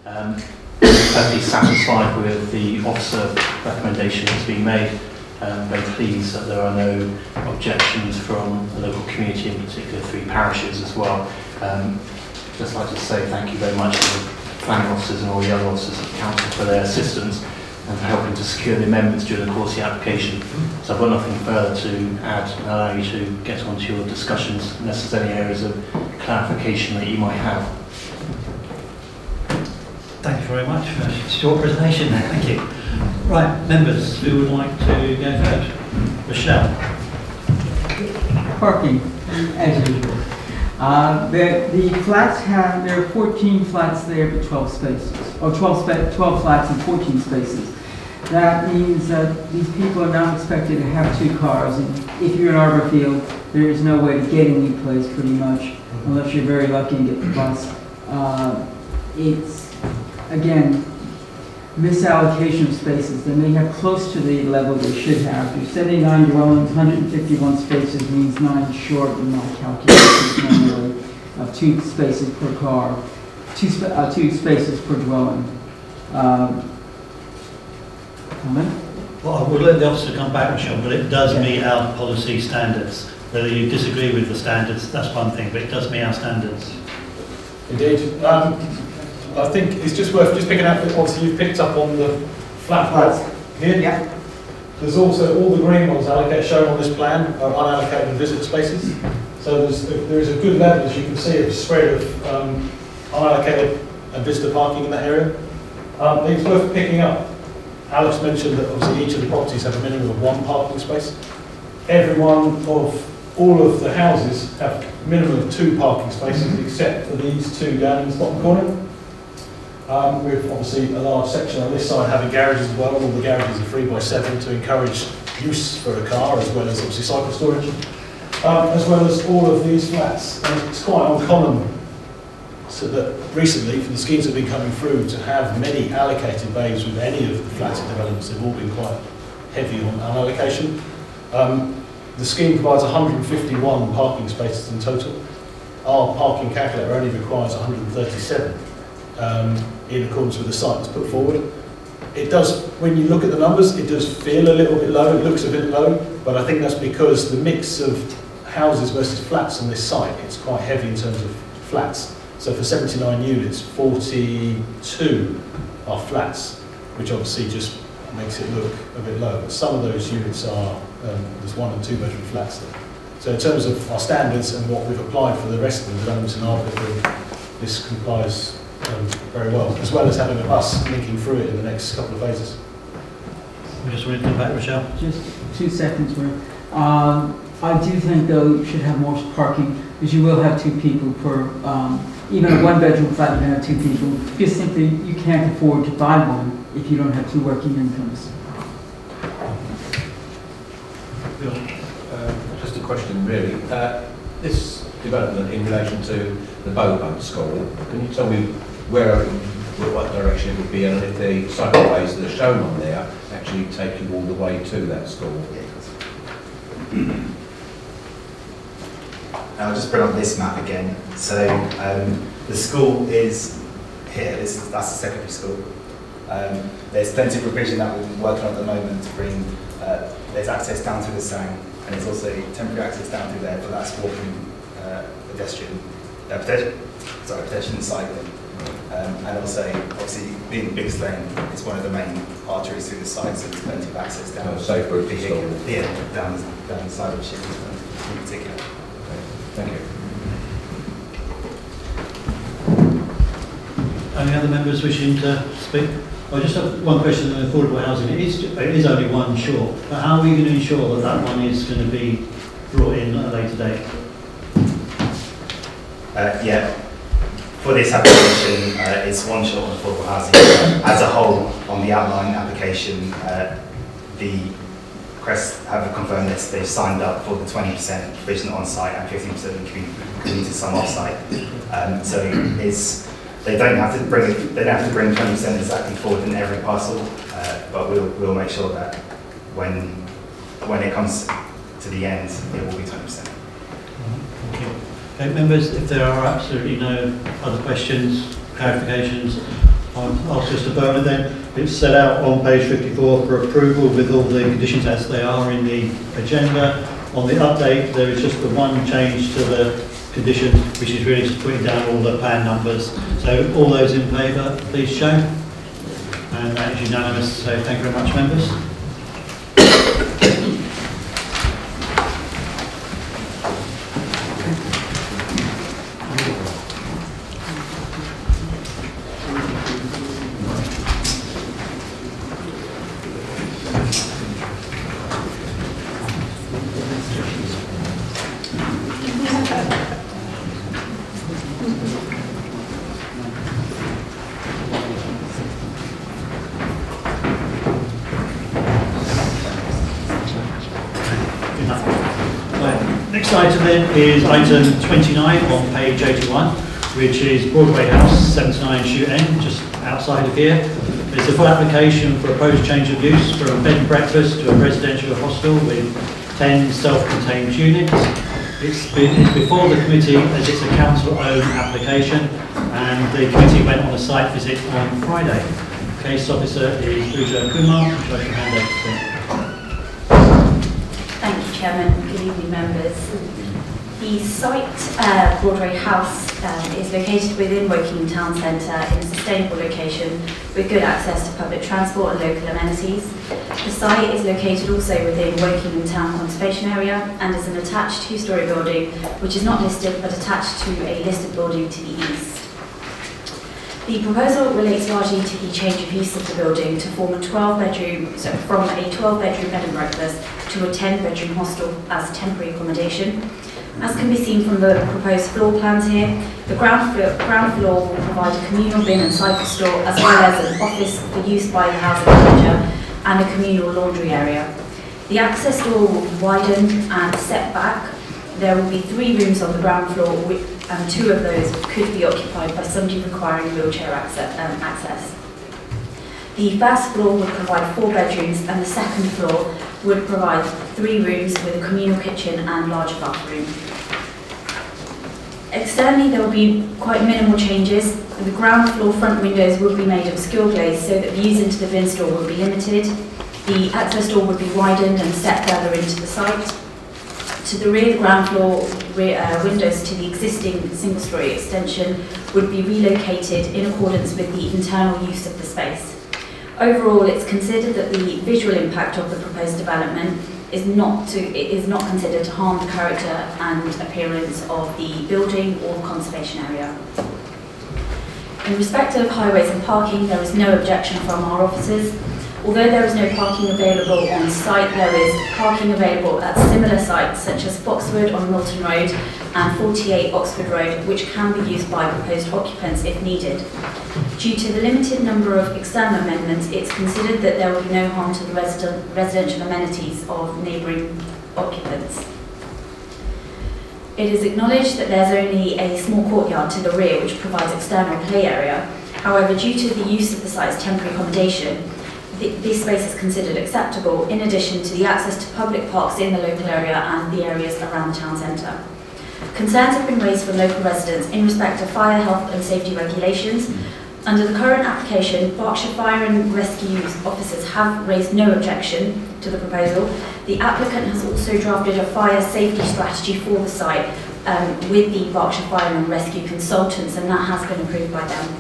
Perfectly satisfied with the officer recommendation that's been made. Very pleased that there are no objections from the local community, in particular 3 parishes as well. Just like to say thank you very much to the planning officers and all the other officers of the council for their assistance and for helping to secure the amendments during the course of the application. So I've got nothing further to add and allow you to get on to your discussions unless there's any areas of clarification that you might have. Thank you very much for a short presentation. Thank you. Right, members who would like to go first? Rochelle. Parking, as usual. The flats there are 14 flats there, but 12 spaces. Or 12 flats and 14 spaces. That means that these people are now expected to have 2 cars. And if you're in Arborfield, there is no way to get any place pretty much, unless you're very lucky and get the bus. It's, again, misallocation of spaces. They may have close to the level they should have. There's 79 dwellings, 151 spaces means 9 short in my calculations normally of 2 spaces per car, 2 spaces per dwelling. Comment? Well, I would let the officer come back, Michelle, but it does meet our policy standards. Whether you disagree with the standards, that's one thing, but it does meet our standards. Indeed. I think it's just worth picking up that obviously you've picked up on the flat flats here. Yeah. There's also all the green ones shown on this plan are unallocated visitor spaces. So there is a good level, as you can see, of spread of unallocated and visitor parking in that area. It's worth picking up. Alex mentioned that obviously each of the properties have a minimum of 1 parking space. All of the houses have a minimum of 2 parking spaces, except for these 2 down in the bottom corner. With obviously a large section on this side having garages as well. All the garages are 3x7 to encourage use for a car, as well as obviously cycle storage, as well as all of these flats. And it's quite uncommon, so that recently, for the schemes that have been coming through, to have many allocated bays with any of the flats developments. They've all been quite heavy on allocation. The scheme provides 151 parking spaces in total. Our parking calculator only requires 137. In accordance with the site that's put forward. It does, when you look at the numbers, it does feel a little bit low, it looks a bit low, but I think that's because the mix of houses versus flats on this site, it's quite heavy in terms of flats. So for 79 units, 42 are flats, which obviously just makes it look a bit low. But some of those units are, there's 1 and 2 bedroom flats there. So in terms of our standards and what we've applied for the rest of the developments in Arborfield, this complies very well as having a bus linking through it in the next couple of phases. We just want to come back, Rochelle. Just 2 seconds more. I do think though you should have more parking, because you will have 2 people per, even a 1-bedroom flat you can have 2 people, because simply you can't afford to buy one if you don't have 2 working incomes. Just a question really. This development in relation to the Bowbun School, can you tell me what direction it would be, and if the cycleways that are shown on there actually take you all the way to that school? I'll just bring up this map again. So the school is here. That's the secondary school. There's plenty of provision that we're working on at the moment to bring. There's access down through the Sang, and there's also temporary access down through there, but that's walking, pedestrian and cycling. And also, obviously, being the biggest lane, it's one of the main arteries through the site, so there's plenty of access down. Safe route down the side of the ship in particular. Okay. Thank you. Any other members wishing to speak? I just have one question on affordable housing. It is only 1 short, but how are we going to ensure that that one is going to be brought in at a later date? For this application, it's 1 short on affordable housing. As a whole, on the outline application, the Crest have confirmed this. They've signed up for the 20% provision on site and 15% of the community some off site. So they don't have to bring 20% exactly forward in every parcel, but we'll make sure that when it comes to the end, it will be 20%. Thank you. Okay, members, if there are absolutely no other questions, clarifications, I'll ask Mr. Bowman then. It's set out on page 54 for approval with all the conditions as they are in the agenda. On the update, there is just the one change to the conditions, which is really just putting down all the plan numbers. So all those in favour, please show. And that is unanimous, so thank you very much, members. Next item then is item 29 on page 81, which is Broadway House, 79 Shoot End, just outside of here. It's a full application for a proposed change of use from a bed and breakfast to a residential hostel with 10 self-contained units. It's before the committee as it's a council-owned application, and the committee went on a site visit on Friday. Case officer is Pooja Kumar, which I can hand over to. Thank you, Chairman. Good evening, members. The site, Broadway House, is located within Woking Town Centre in a sustainable location with good access to public transport and local amenities. The site is located also within Woking Town Conservation Area and is an attached two-storey building which is not listed but attached to a listed building to the east. The proposal relates largely to the change of use of the building to form a 12-bedroom, so from a 12-bedroom bed and breakfast to a 10-bedroom hostel as temporary accommodation. As can be seen from the proposed floor plans here, the ground floor will provide a communal bin and cycle store as well as an office for use by the housing manager and a communal laundry area. The access door will be widened and set back. There will be 3 rooms on the ground floor, and 2 of those could be occupied by somebody requiring wheelchair access. The first floor would provide 4 bedrooms and the second floor would provide 3 rooms with a communal kitchen and larger bathroom. Externally, there will be quite minimal changes. The ground floor front windows will be made of skill glaze so that views into the bin store will be limited. The access door would be widened and set further into the site. To the rear, the ground floor windows to the existing single-storey extension would be relocated in accordance with the internal use of the space. Overall, it's considered that the visual impact of the proposed development is not considered to harm the character and appearance of the building or the conservation area. In respect of highways and parking, there is no objection from our officers. Although there is no parking available on site, there is parking available at similar sites such as Foxwood on Milton Road and 48 Oxford Road, which can be used by proposed occupants if needed. Due to the limited number of external amendments, it's considered that there will be no harm to the residential amenities of neighbouring occupants. It is acknowledged that there's only a small courtyard to the rear which provides external play area. However, due to the use of the site as temporary accommodation, this space is considered acceptable in addition to the access to public parks in the local area and the areas around the town centre. Concerns have been raised from local residents in respect of fire, health and safety regulations. Under the current application, Berkshire Fire and Rescue officers have raised no objection to the proposal. The applicant has also drafted a fire safety strategy for the site with the Berkshire Fire and Rescue consultants, and that has been approved by them.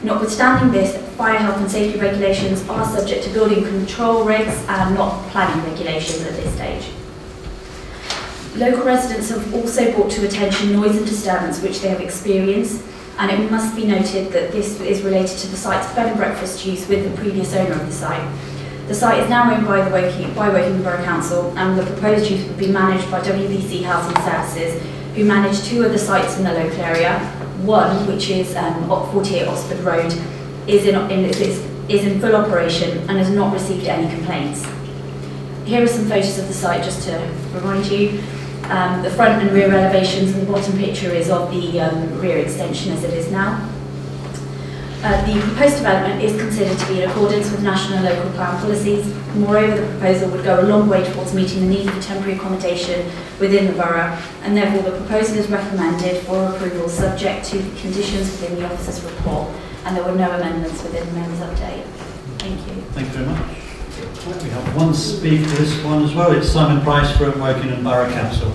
Notwithstanding this, fire health and safety regulations are subject to building control regs and not planning regulations at this stage. Local residents have also brought to attention noise and disturbance which they have experienced, and it must be noted that this is related to the site's bed and breakfast use with the previous owner of the site. The site is now owned by Woking Borough Council, and the proposed use would be managed by WBC Housing Services, who manage 2 other sites in the local area. One, which is 48 Oxford Road, is in full operation and has not received any complaints. Here are some photos of the site just to remind you. The front and rear elevations, and the bottom picture is of the rear extension as it is now. The proposed development is considered to be in accordance with national and local plan policies. Moreover, the proposal would go a long way towards meeting the need for temporary accommodation within the borough, and therefore the proposal is recommended for approval subject to the conditions within the officer's report, and there were no amendments within the members' update. Thank you. Thank you very much. Right, we have one speaker for this one as well. It's Simon Price from Wokingham Borough Council.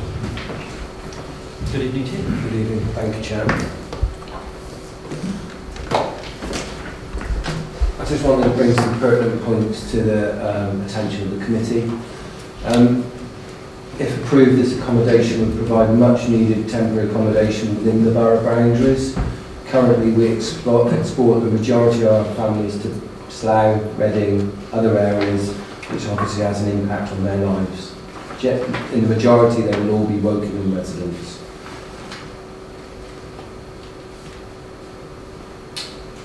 Good evening to you. Good evening. Thank you, Chairman. I just wanted to bring some pertinent points to the attention of the committee. If approved, this accommodation would provide much needed temporary accommodation within the borough boundaries. Currently, we export the majority of our families to Slough, Reading, other areas, which obviously has an impact on their lives. Yet, in the majority, they will all be Wokingham residents.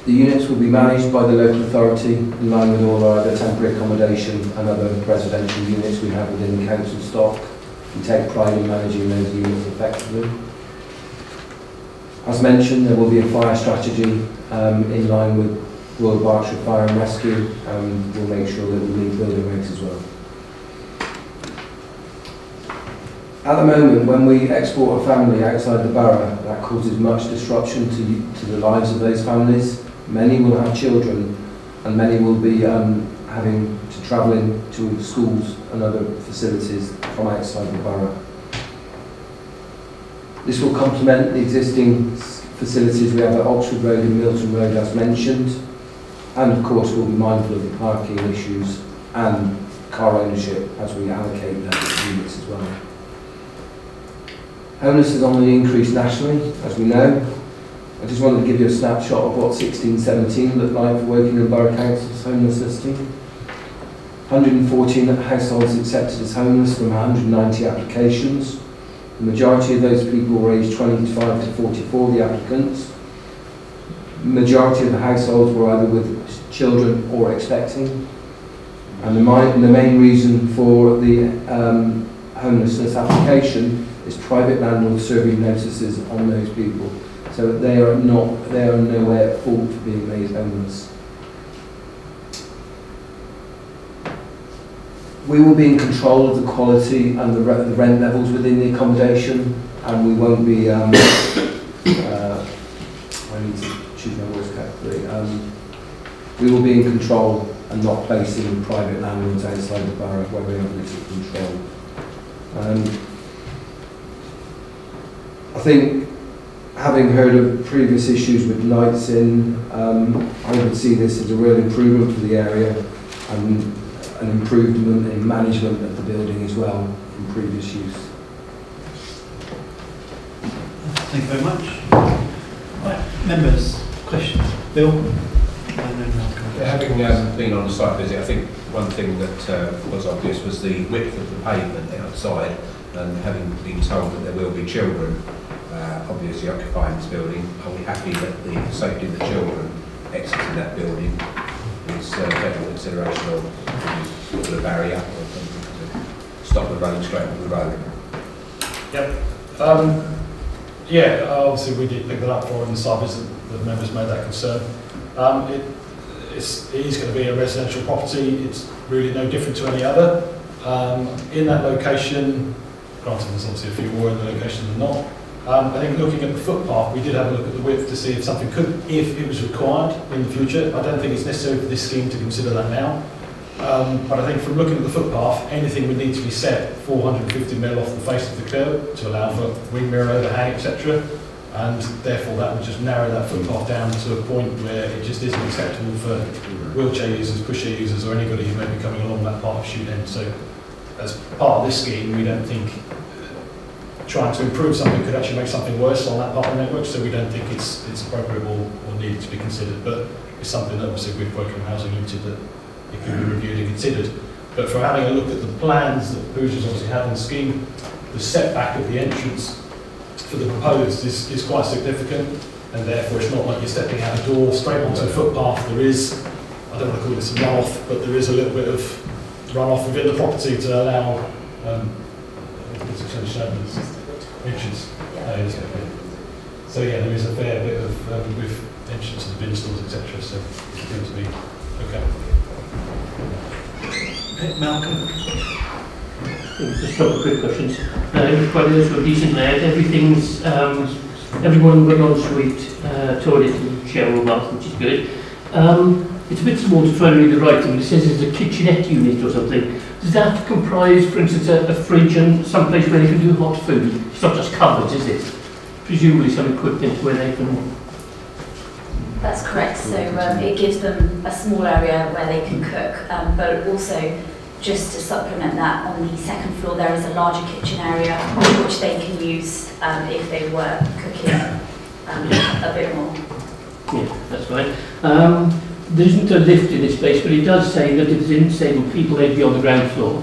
The units will be managed by the local authority in line with all our other temporary accommodation and other residential units we have within the council stock. We take pride in managing those units effectively. As mentioned, there will be a fire strategy in line with Royal Berkshire Fire and Rescue, and we'll make sure that we meet building regs as well. At the moment, when we export a family outside the borough, that causes much disruption to the lives of those families. Many will have children, and many will be having to travel into schools and other facilities from outside the borough. This will complement the existing facilities we have at Oxford Road and Milton Road as mentioned, and of course we'll be mindful of the parking issues and car ownership as we allocate those units as well. Homelessness is on the increase nationally, as we know. I just wanted to give you a snapshot of what 16-17 looked like for Wokingham Borough Council's homeless listing. 114 households accepted as homeless from 190 applications. The majority of those people were aged 25 to 44, the applicants. The majority of the households were either with children or expecting. And the main reason for the homelessness application is private landlords serving notices on those people. So they are nowhere at fault for being made homeless. We will be in control of the quality and the rent levels within the accommodation, and we won't be, I need to choose my words carefully, we will be in control and not placing private landlords outside the borough where we have little control. I think, having heard of previous issues with nights in, I would see this as a real improvement for the area and an improvement in management of the building as well from previous use. Thank you very much. Right, members, questions? Bill? And then Malcolm. Having been on a site visit, I think one thing that was obvious was the width of the pavement outside, and having been told that there will be children obviously occupying this building, are we happy that the safety of the children exiting that building is taken into consideration, or put a barrier or something to stop them running straight onto the road? Yep. Yeah, obviously we did pick that up for in the site visit. The members made that concern. It is going to be a residential property. It's really no different to any other. In that location, granted there's obviously a few more in the location than not. I think looking at the footpath, we did have a look at the width to see if something could, if it was required in the future. I don't think it's necessary for this scheme to consider that now. But I think from looking at the footpath, anything would need to be set 450mm off the face of the curb to allow for wing mirror overhang, etc. And therefore that would just narrow that footpath down to a point where it just isn't acceptable for wheelchair users, pusher users, or anybody who may be coming along that part of Shoot End. So as part of this scheme, we don't think trying to improve something could actually make something worse on that part of the network, so we don't think it's appropriate or needed to be considered. But it's something that obviously with Wokingham Housing Limited that it can be reviewed and considered. But for having a look at the plans that Hoosiers obviously had on the scheme, the setback of the entrance for the proposed is quite significant, and therefore it's not like you're stepping out a door straight onto a footpath. There is, I don't want to call this a runoff, but there is a little bit of runoff within the property to allow entrance. So yeah, there is a fair bit of with entrance to the bin stores, etc. So it's going to be okay. Malcolm? Just a couple of quick questions. Everybody is decent there. Everything's everyone got an ensuite toilet and shower or bath, which is good. It's a bit small to try and read the writing. It says it's a kitchenette unit or something. Does that comprise, for instance, a fridge and some place where they can do hot food? It's not just cupboards, is it? Presumably some equipment where they can... That's correct. So it gives them a small area where they can cook, but also, just to supplement that, on the second floor there is a larger kitchen area which they can use if they were cooking a bit more. Yeah, that's fine. There isn't a lift in this place, but it does say that if there's disabled people, they'd be on the ground floor.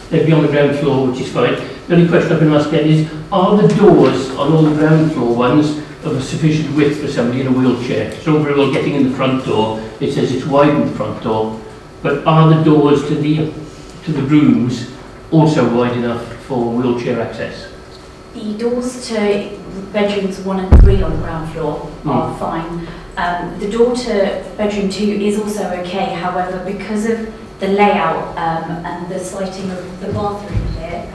They'd be on the ground floor, which is fine. The only question I've been asked then is, are the doors on all the ground floor ones of a sufficient width for somebody in a wheelchair? It's all very well getting in the front door. It says it's wide in the front door, but are the doors to the rooms also wide enough for wheelchair access? The doors to bedrooms 1 and 3 on the ground floor are fine. The door to bedroom 2 is also okay, however, because of the layout and the siting of the bathroom here,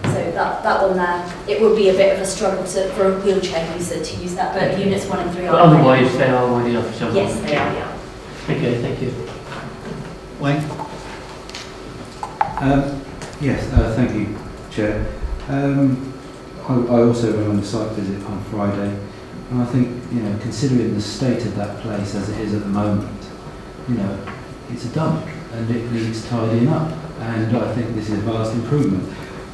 so that one there, it would be a bit of a struggle for a wheelchair user to use that, but units 1 and 3 are But otherwise they are wide enough for someone? Yes, they are, yeah. Okay, thank you. Wayne? Yes, thank you, Chair. I also went on a site visit on Friday, and I think, considering the state of that place as it is at the moment, it's a dump and it needs tidying up, and I think this is a vast improvement.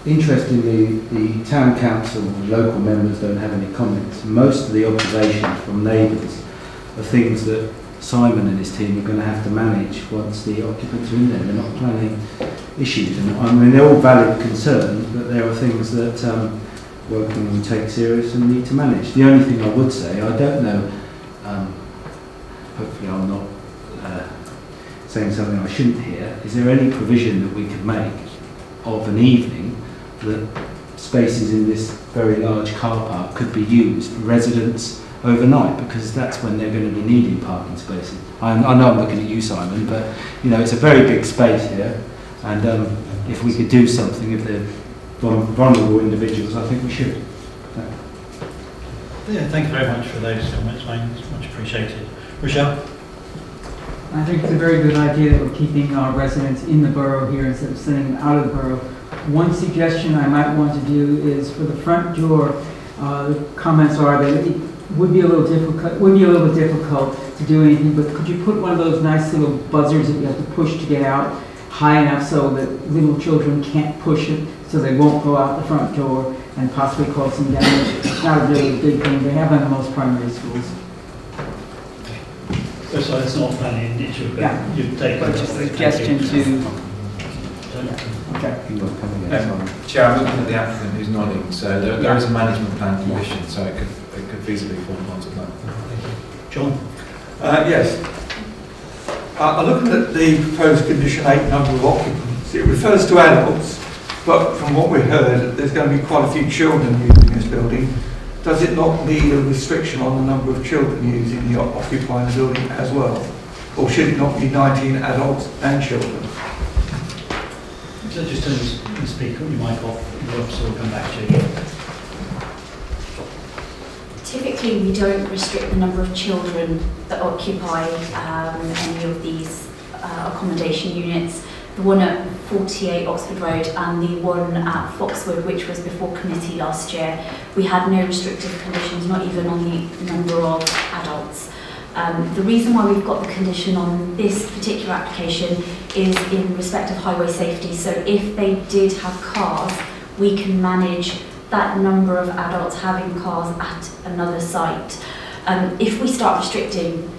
Interestingly, the town council and local members don't have any comments. Most of the observations from neighbours are things that Simon and his team are going to have to manage once the occupants are in there. They're not planning issues, and I mean they're all valid concerns, but there are things that Woking will take serious and need to manage. The only thing I would say, I don't know, hopefully I'm not saying something I shouldn't hear, is there any provision that we could make of an evening that spaces in this very large car park could be used for residents overnight, because that's when they're going to be needing parking spaces. I know I'm looking at you, Simon, but it's a very big space here, and if we could do something, if they're vulnerable individuals, I think we should. Yeah, thank you very much for those comments, Wayne. It's much appreciated. Rochelle? I think it's a very good idea that we're keeping our residents in the borough here instead of sending them out of the borough. One suggestion I might want to do is for the front door, the comments are that it would be a little bit difficult to do anything, but could you put one of those nice little buzzers that you have to push to get out high enough so that little children can't push it, so they won't go out the front door and possibly cause some damage? It's not a really big thing. They have in most primary schools. So it's not planning an issue, but you'd take But just a suggestion to... Okay. Chair, I'm looking at the applicant who's nodding, so there is a management plan condition, so it could feasibly form part of that. John? Yes. I'm looking at the proposed condition 8 number of occupants. It refers to adults, but from what we heard, there's going to be quite a few children using this building. Does it not need a restriction on the number of children occupying the building as well? Or should it not be 19 adults and children? So just turn the speaker, your mic off, and the officer will come back to you. Typically, we don't restrict the number of children that occupy any of these accommodation units. The one at 48 Oxford Road and the one at Foxwood, which was before committee last year, we had no restrictive conditions, not even on the number of adults. The reason why we've got the condition on this particular application is in respect of highway safety. So if they did have cars, we can manage that number of adults having cars at another site. If we start restricting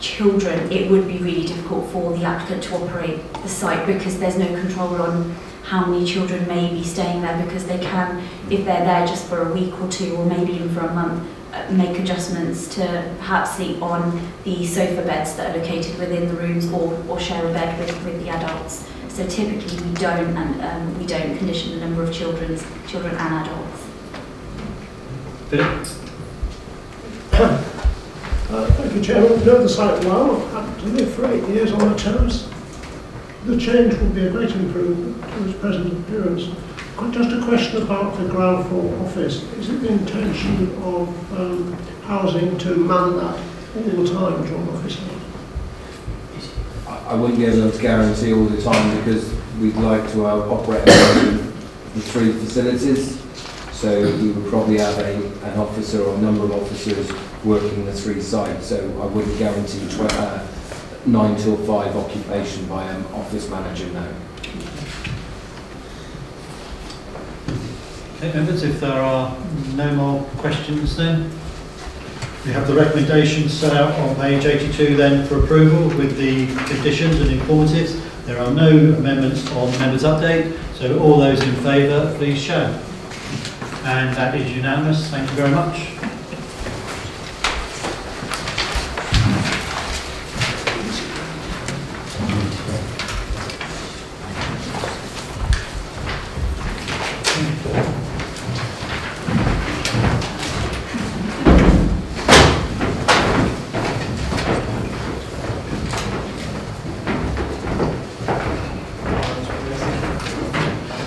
children, it would be really difficult for the applicant to operate the site, because there's no control on how many children may be staying there, because they can, if they're there just for a week or two or maybe even for a month, make adjustments to perhaps sleep on the sofa beds that are located within the rooms, or share a bed with the adults. So typically we don't condition the number of children and adults. Philip? Thank you, Chairman. I know the site well. I've happened to live for 8 years on the terrace. The change will be a great improvement to its present appearance. Just a question about the ground floor office. Is it the intention of housing to man that all the time during office hours? I wouldn't be able to guarantee all the time because we'd like to operate the 3 facilities. So we would probably have an officer or a number of officers working the 3 sites. So I wouldn't guarantee 9 till 5 occupation by an office manager now. Okay, members, if there are no more questions then, we have the recommendations set out on page 82 then for approval with the conditions and informatives. There are no amendments on members' update, so all those in favour, please show. And that is unanimous. Thank you very much.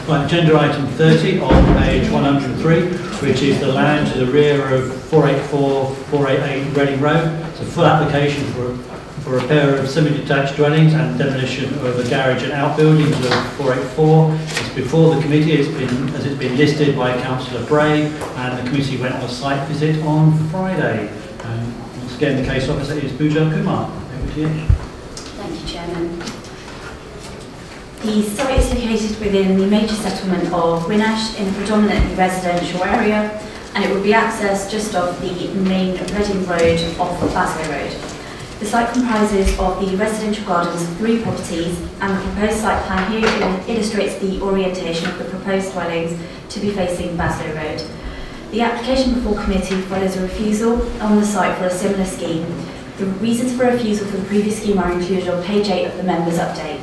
Right, agenda item 30 on page 103, which is the land to the rear of 488 Reading Road. It's a full application for repair of semi-detached dwellings and demolition of a garage and outbuildings of 484. It's before the committee, as it's been listed by Councillor Bray, and the committee went on a site visit on Friday. Once again, the case officer is Pooja Kumar. Over to you. Thank you, Chairman. The site is located within the major settlement of Winnash in a predominantly residential area, and it would be accessed just off the main Reading Road off Baslow Road. The site comprises of the residential gardens of 3 properties, and the proposed site plan here illustrates the orientation of the proposed dwellings to be facing Baslow Road. The application before committee follows a refusal on the site for a similar scheme. The reasons for refusal for the previous scheme are included on page 8 of the members' update.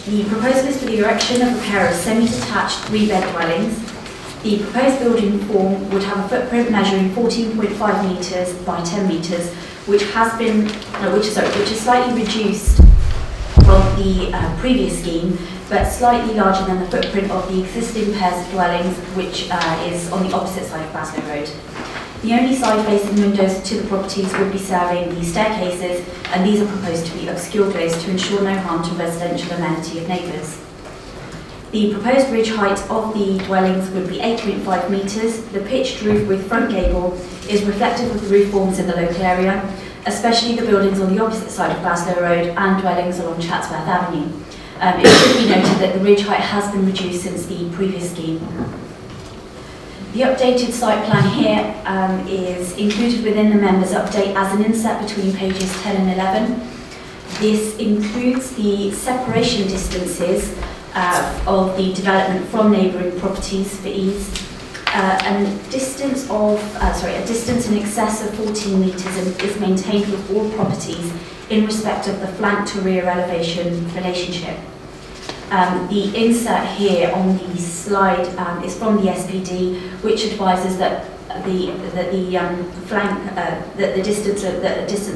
The proposal is for the erection of a pair of semi-detached 3-bed dwellings. The proposed building form would have a footprint measuring 14.5 metres by 10 metres, which is slightly reduced from the previous scheme, but slightly larger than the footprint of the existing pairs of dwellings, which is on the opposite side of Baslow Road. The only side-facing windows to the properties would be serving the staircases, and these are proposed to be obscure glazed to ensure no harm to residential amenity of neighbours. The proposed ridge height of the dwellings would be 8.5 metres. The pitched roof with front gable is reflective of the roof forms in the local area, especially the buildings on the opposite side of Baslow Road and dwellings along Chatsworth Avenue. It should be noted that the ridge height has been reduced since the previous scheme. The updated site plan here is included within the members' update as an inset between pages 10 and 11. This includes the separation distances of the development from neighbouring properties for ease, and a distance in excess of 14 metres is maintained with all properties in respect of the flank to rear elevation relationship. The insert here on the slide is from the SPD, which advises that the distance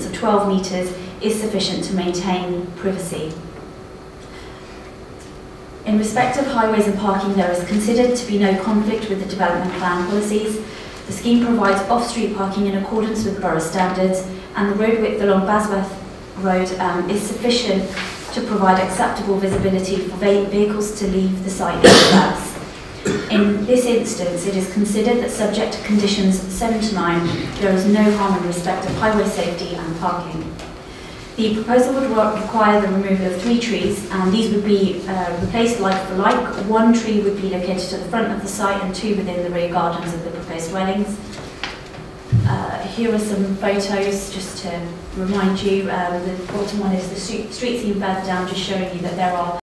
of 12 metres is sufficient to maintain privacy. In respect of highways and parking, there is considered to be no conflict with the development plan policies. The scheme provides off-street parking in accordance with borough standards, and the road width along Basworth Road is sufficient to provide acceptable visibility for vehicles to leave the site in advance. In this instance, it is considered that subject to conditions 7 to 9, there is no harm in respect of highway safety and parking. The proposal would require the removal of 3 trees, and these would be replaced like for like. 1 tree would be located to the front of the site and 2 within the rear gardens of the proposed dwellings. Here are some photos just to remind you. The bottom one is the street scene further down, just showing you that there are